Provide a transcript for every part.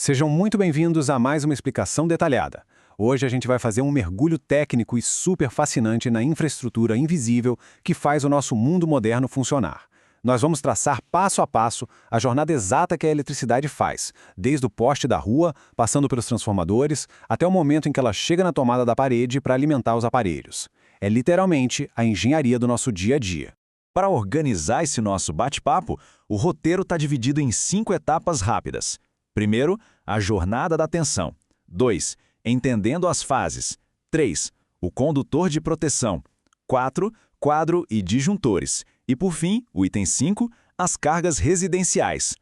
Sejam muito bem-vindos a mais uma explicação detalhada. Hoje a gente vai fazer um mergulho técnico e super fascinante na infraestrutura invisível que faz o nosso mundo moderno funcionar. Nós vamos traçar passo a passo a jornada exata que a eletricidade faz, desde o poste da rua, passando pelos transformadores, até o momento em que ela chega na tomada da parede para alimentar os aparelhos. É literalmente a engenharia do nosso dia a dia. Para organizar esse nosso bate-papo, o roteiro está dividido em 5 etapas rápidas. Primeiro, a jornada da tensão. 2. Entendendo as fases. 3. O condutor de proteção. 4. Quadro e disjuntores. E por fim, o item 5, as cargas residenciais.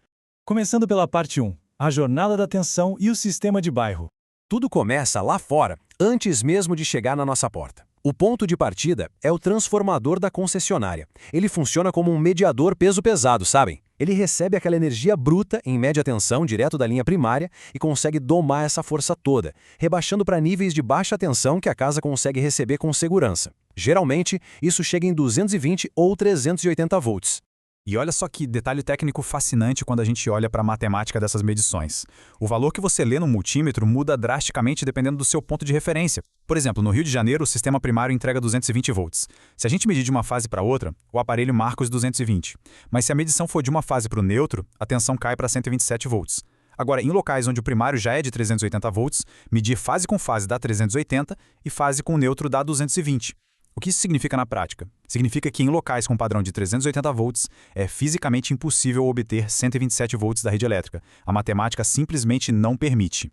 Começando pela parte 1, a jornada da tensão e o sistema de bairro. Tudo começa lá fora, antes mesmo de chegar na nossa porta. O ponto de partida é o transformador da concessionária. Ele funciona como um mediador peso-pesado, sabem? Ele recebe aquela energia bruta em média tensão direto da linha primária e consegue domar essa força toda, rebaixando para níveis de baixa tensão que a casa consegue receber com segurança. Geralmente, isso chega em 220 ou 380 volts. E olha só que detalhe técnico fascinante quando a gente olha para a matemática dessas medições. O valor que você lê no multímetro muda drasticamente dependendo do seu ponto de referência. Por exemplo, no Rio de Janeiro, o sistema primário entrega 220 volts. Se a gente medir de uma fase para outra, o aparelho marca os 220. Mas se a medição for de uma fase para o neutro, a tensão cai para 127 volts. Agora, em locais onde o primário já é de 380 volts, medir fase com fase dá 380 e fase com neutro dá 220. O que isso significa na prática? Significa que em locais com padrão de 380 volts, é fisicamente impossível obter 127 volts da rede elétrica. A matemática simplesmente não permite.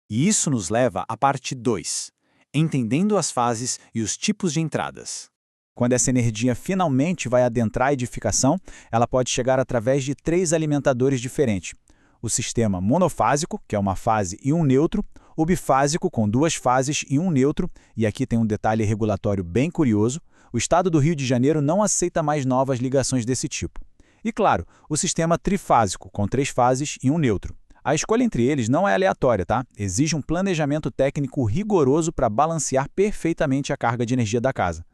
E isso nos leva à parte 2, entendendo as fases e os tipos de entradas. Quando essa energia finalmente vai adentrar a edificação, ela pode chegar através de 3 alimentadores diferentes. O sistema monofásico, que é uma fase e um neutro, o bifásico, com 2 fases e um neutro, e aqui tem um detalhe regulatório bem curioso, o estado do Rio de Janeiro não aceita mais novas ligações desse tipo. E claro, o sistema trifásico, com 3 fases e um neutro. A escolha entre eles não é aleatória, tá? Exige um planejamento técnico rigoroso para balancear perfeitamente a carga de energia da casa.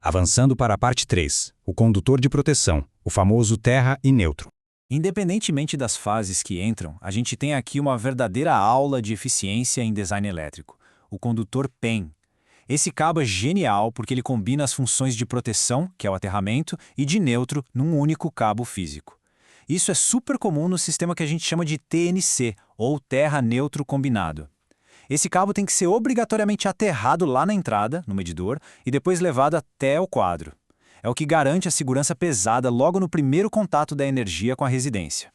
Avançando para a parte 3, o condutor de proteção, o famoso terra e neutro. Independentemente das fases que entram, a gente tem aqui uma verdadeira aula de eficiência em design elétrico, o condutor PEM. Esse cabo é genial porque ele combina as funções de proteção, que é o aterramento, e de neutro num único cabo físico. Isso é super comum no sistema que a gente chama de TNC, ou terra-neutro combinado. Esse cabo tem que ser obrigatoriamente aterrado lá na entrada, no medidor, e depois levado até o quadro. É o que garante a segurança pesada logo no primeiro contato da energia com a residência.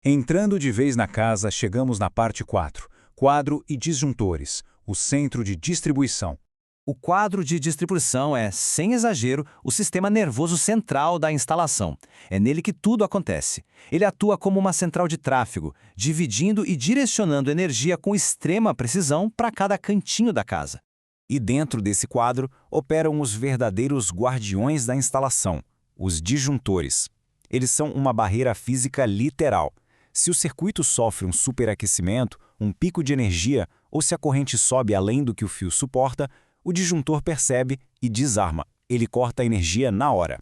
Entrando de vez na casa, chegamos na parte 4, quadro e disjuntores, o centro de distribuição. O quadro de distribuição é, sem exagero, o sistema nervoso central da instalação. É nele que tudo acontece. Ele atua como uma central de tráfego, dividindo e direcionando energia com extrema precisão para cada cantinho da casa. E dentro desse quadro operam os verdadeiros guardiões da instalação, os disjuntores. Eles são uma barreira física literal. Se o circuito sofre um superaquecimento, um pico de energia, ou se a corrente sobe além do que o fio suporta, o disjuntor percebe e desarma. Ele corta a energia na hora.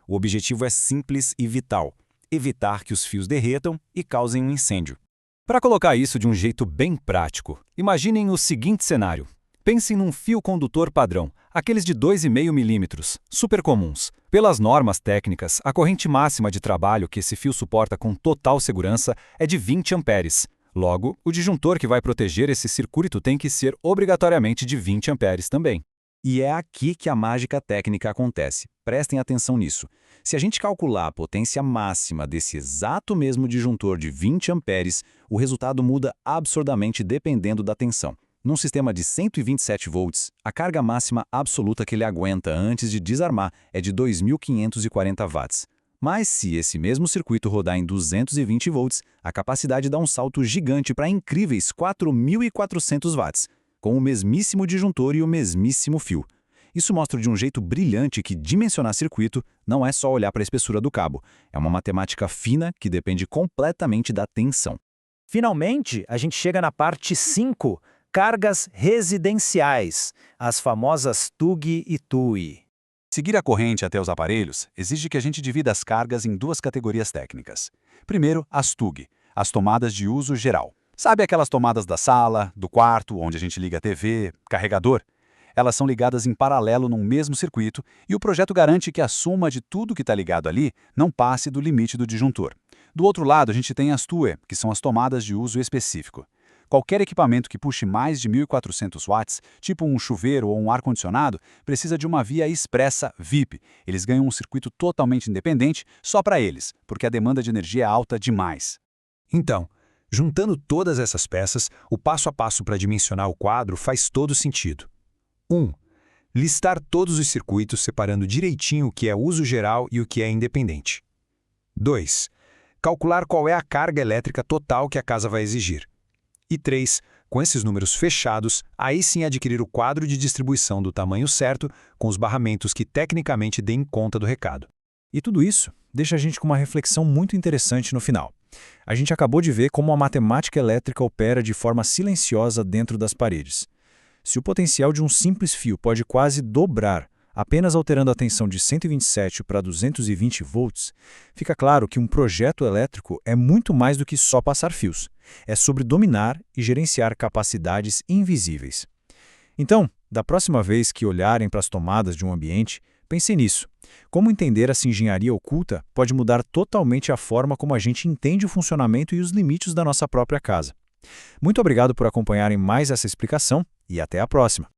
O objetivo é simples e vital: evitar que os fios derretam e causem um incêndio. Para colocar isso de um jeito bem prático, imaginem o seguinte cenário. Pensem num fio condutor padrão, aqueles de 2,5 milímetros, super comuns. Pelas normas técnicas, a corrente máxima de trabalho que esse fio suporta com total segurança é de 20 amperes. Logo, o disjuntor que vai proteger esse circuito tem que ser obrigatoriamente de 20 amperes também. E é aqui que a mágica técnica acontece. Prestem atenção nisso. Se a gente calcular a potência máxima desse exato mesmo disjuntor de 20 amperes, o resultado muda absurdamente dependendo da tensão. Num sistema de 127 volts, a carga máxima absoluta que ele aguenta antes de desarmar é de 2.540 watts. Mas se esse mesmo circuito rodar em 220 volts, a capacidade dá um salto gigante para incríveis 4.400 watts, com o mesmíssimo disjuntor e o mesmíssimo fio. Isso mostra de um jeito brilhante que dimensionar circuito não é só olhar para a espessura do cabo, é uma matemática fina que depende completamente da tensão. Finalmente, a gente chega na parte 5, cargas residenciais, as famosas TUG e TUI. Seguir a corrente até os aparelhos exige que a gente divida as cargas em 2 categorias técnicas. Primeiro, as TUG, as tomadas de uso geral. Sabe aquelas tomadas da sala, do quarto, onde a gente liga a TV, carregador? Elas são ligadas em paralelo num mesmo circuito e o projeto garante que a soma de tudo que está ligado ali não passe do limite do disjuntor. Do outro lado, a gente tem as TUE, que são as tomadas de uso específico. Qualquer equipamento que puxe mais de 1.400 watts, tipo um chuveiro ou um ar-condicionado, precisa de uma via expressa VIP. Eles ganham um circuito totalmente independente só para eles, porque a demanda de energia é alta demais. Então, juntando todas essas peças, o passo a passo para dimensionar o quadro faz todo sentido. 1. Listar todos os circuitos separando direitinho o que é uso geral e o que é independente. 2. Calcular qual é a carga elétrica total que a casa vai exigir. E 3. Com esses números fechados, aí sim adquirir o quadro de distribuição do tamanho certo, com os barramentos que tecnicamente deem conta do recado. E tudo isso deixa a gente com uma reflexão muito interessante no final. A gente acabou de ver como a matemática elétrica opera de forma silenciosa dentro das paredes. Se o potencial de um simples fio pode quase dobrar, apenas alterando a tensão de 127 para 220 volts, fica claro que um projeto elétrico é muito mais do que só passar fios. É sobre dominar e gerenciar capacidades invisíveis. Então, da próxima vez que olharem para as tomadas de um ambiente, pensem nisso. Como entender essa engenharia oculta pode mudar totalmente a forma como a gente entende o funcionamento e os limites da nossa própria casa. Muito obrigado por acompanharem mais essa explicação e até a próxima!